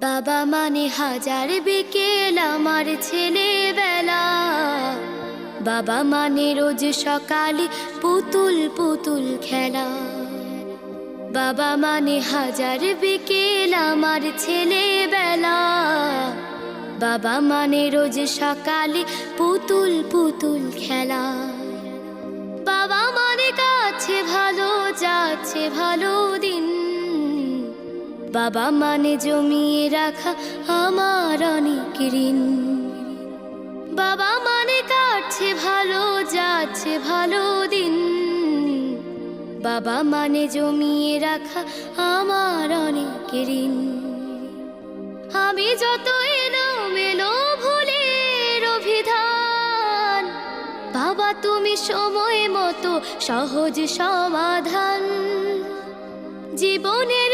বাবা মানে হাজার বিকেল আমার ছেলেবেলা। বাবা মানে রোজ সকালে পুতুল পুতুল খেলা। বাবা মানে হাজার বিকেল আমার ছেলেবেলা। বাবা মানে রোজ সকালে পুতুল পুতুল খেলা। বাবা মানে কাছে ভালো যাচ্ছে ভালো দিন। বাবা মানে জমিয়ে রাখা আমার অনেক ঋণ। বাবা মানে কাটছে ভালো যাচ্ছে ভালো দিন। বাবা মানে জমিয়ে রাখা আমার অনেক ঋণ। আমি যত এলোমেলো ভুলের অভিধান, বাবা তুমি সময় মতো সহজ সমাধান। জীবনের